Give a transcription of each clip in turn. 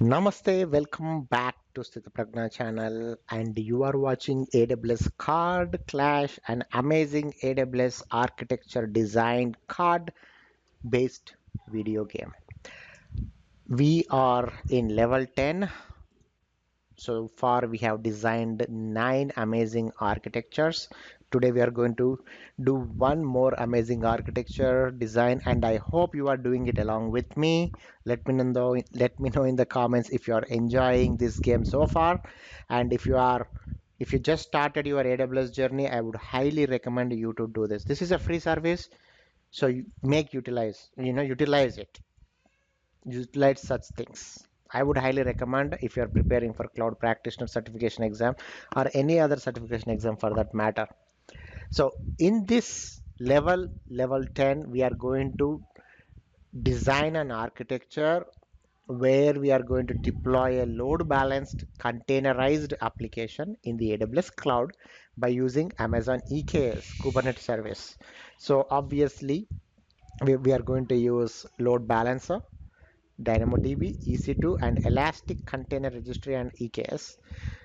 Namaste, welcome back to Sthita Pragna channel, and you are watching AWS Card Clash, an amazing AWS architecture designed card based video game. We are in level 10. So far, we have designed 9 amazing architectures. Today, we are going to do one more amazing architecture design, and I hope you are doing it along with me. Let me know in the comments if you are enjoying this game so far, and if you just started your AWS journey, I would highly recommend you to do this. This is a free service, so utilize it, utilize such things. I would highly recommend if you're preparing for cloud practitioner certification exam or any other certification exam for that matter. So in this level 10, we are going to design an architecture where we are going to deploy a load balanced containerized application in the AWS cloud by using Amazon EKS Kubernetes service. So obviously we are going to use load balancer, DynamoDB, EC2, and Elastic Container Registry and EKS.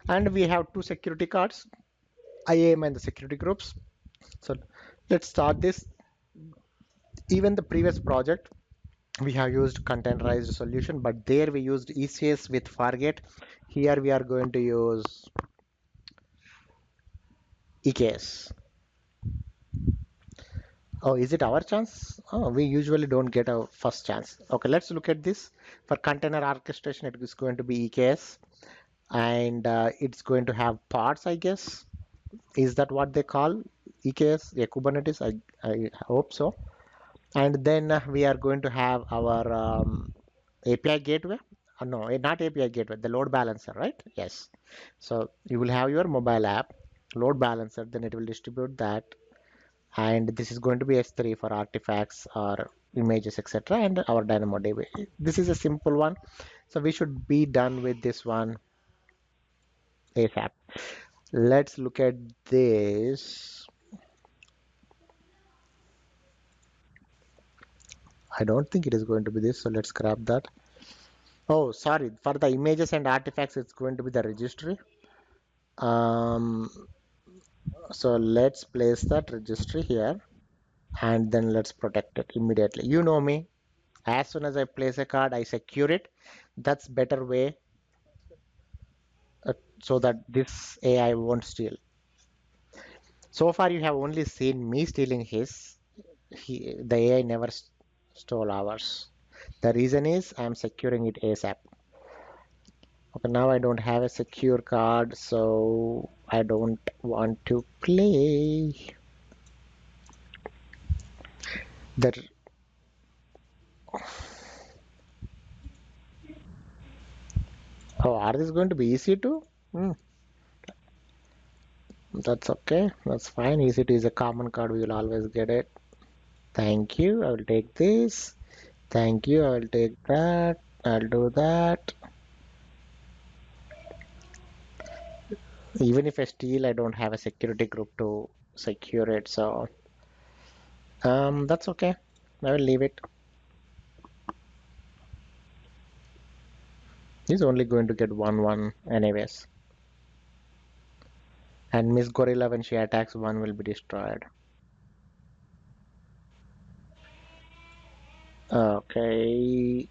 And we have two security cards, IAM and the security groups. So let's start this. Even the previous project, we have used containerized solution, but there we used ECS with Fargate. Here we are going to use EKS. Oh, is it our chance? Oh, we usually don't get a first chance. Okay, let's look at this. For container orchestration, it is going to be EKS, and it's going to have pods, I guess. Is that what they call EKS? Yeah, Kubernetes. I hope so. And then we are going to have our API gateway. No, not API gateway, the load balancer, right? Yes. So you will have your mobile app, load balancer, then it will distribute that. And this is going to be S3 for artifacts or images, etc. And our DynamoDB. This is a simple one. So we should be done with this one ASAP. Let's look at this. I don't think it is going to be this, so let's grab that. Oh, sorry, for the images and artifacts, it's going to be the registry. Um, so let's place that registry here and then let's protect it immediately. You know me, as soon as I place a card, I secure it. That's better way so that this AI won't steal. So far, you have only seen me stealing his. The AI never stole ours. The reason is I'm securing it ASAP. Okay, now I don't have a secure card, so I don't want to play. The Oh, are this going to be easy too? Hmm, that's okay. That's fine. Easy to is a common card. We will always get it. Thank you. I will take this. Thank you. I will take that. I'll do that. Even if I steal, I don't have a security group to secure it, so that's okay. I will leave it. He's only going to get 1-1 anyways. And Miss Gorilla, when she attacks, one will be destroyed. Okay.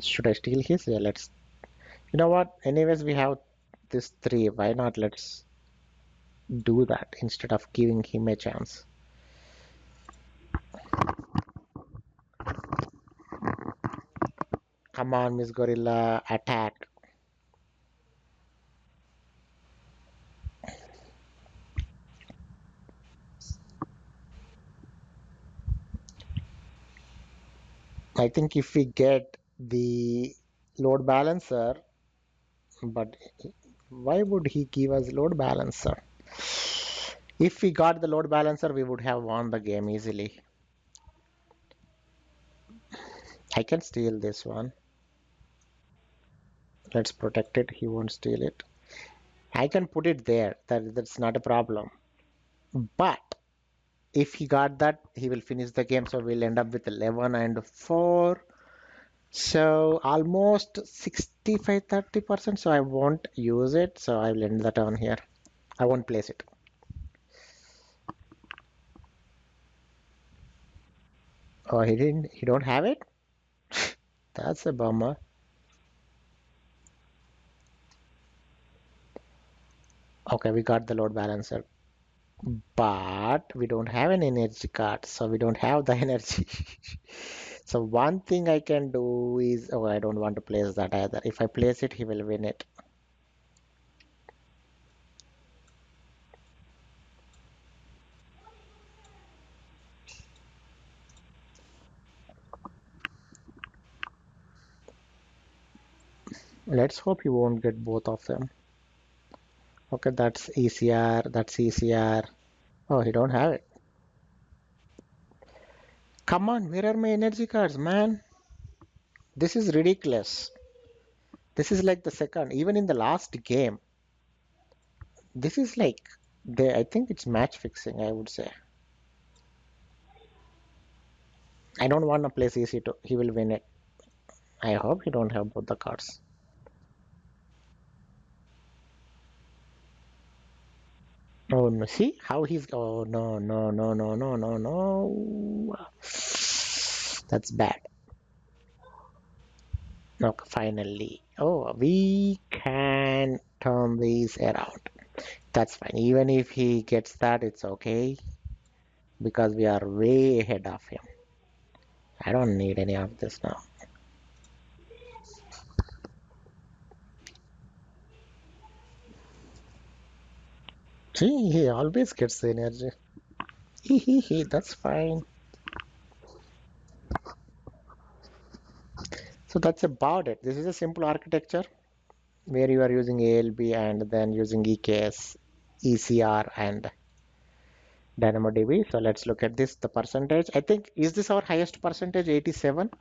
Should I steal his? Yeah, let's. You know what? Anyways, we have this three. Why not? Let's do that instead of giving him a chance. Come on, Miss Gorilla, attack. I think if we get the load balancer, but why would he give us load balancer? If we got the load balancer, we would have won the game easily. I can steal this one. Let's protect it. He won't steal it. I can put it there. That's not a problem. But if he got that, he will finish the game. So we'll end up with 11 and 4. So almost 65-30%. So I won't use it. So I will end that on here. I won't place it. Oh, he didn't. He don't have it. That's a bummer. Okay, we got the load balancer, but we don't have an energy card, so we don't have the energy. So one thing I can do is, oh, I don't want to place that either. If I place it, he will win it. Let's hope he won't get both of them. Okay, that's ECR, that's ECR. Oh, he don't have it. Come on, where are my energy cards, man? This is ridiculous. This is like the second, even in the last game. This is like, I think it's match fixing, I would say. I don't want to place EC2. He will win it. I hope he don't have both the cards. Oh no, see how he's, oh no, no, no, no, no, no, no. That's bad. Okay, finally. Oh, we can turn these around. That's fine. Even if he gets that, it's okay because we are way ahead of him. I don't need any of this now. See, he always gets the energy. He, that's fine. So that's about it. This is a simple architecture where you are using ALB and then using EKS, ECR, and DynamoDB. So let's look at this, the percentage. I think, is this our highest percentage, 87?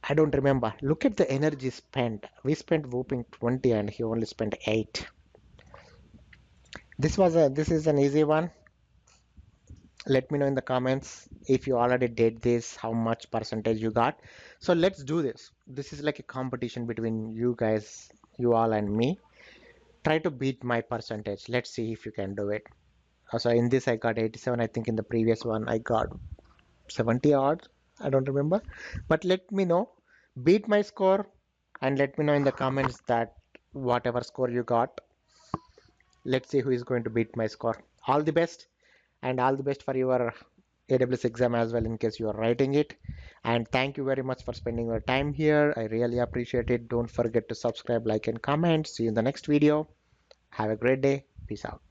I don't remember. Look at the energy spent. We spent whooping 20 and he only spent 8. This is an easy one. Let me know in the comments if you already did this, how much percentage you got. So let's do this. This is like a competition between you guys, you all and me. Try to beat my percentage. Let's see if you can do it. So in this I got 87. I think in the previous one I got 70 odd. I don't remember. But let me know. Beat my score and let me know in the comments that whatever score you got. Let's see who is going to beat my score. All the best and all the best for your AWS exam as well in case you are writing it. And thank you very much for spending your time here. I really appreciate it. Don't forget to subscribe, like, and comment. See you in the next video. Have a great day. Peace out.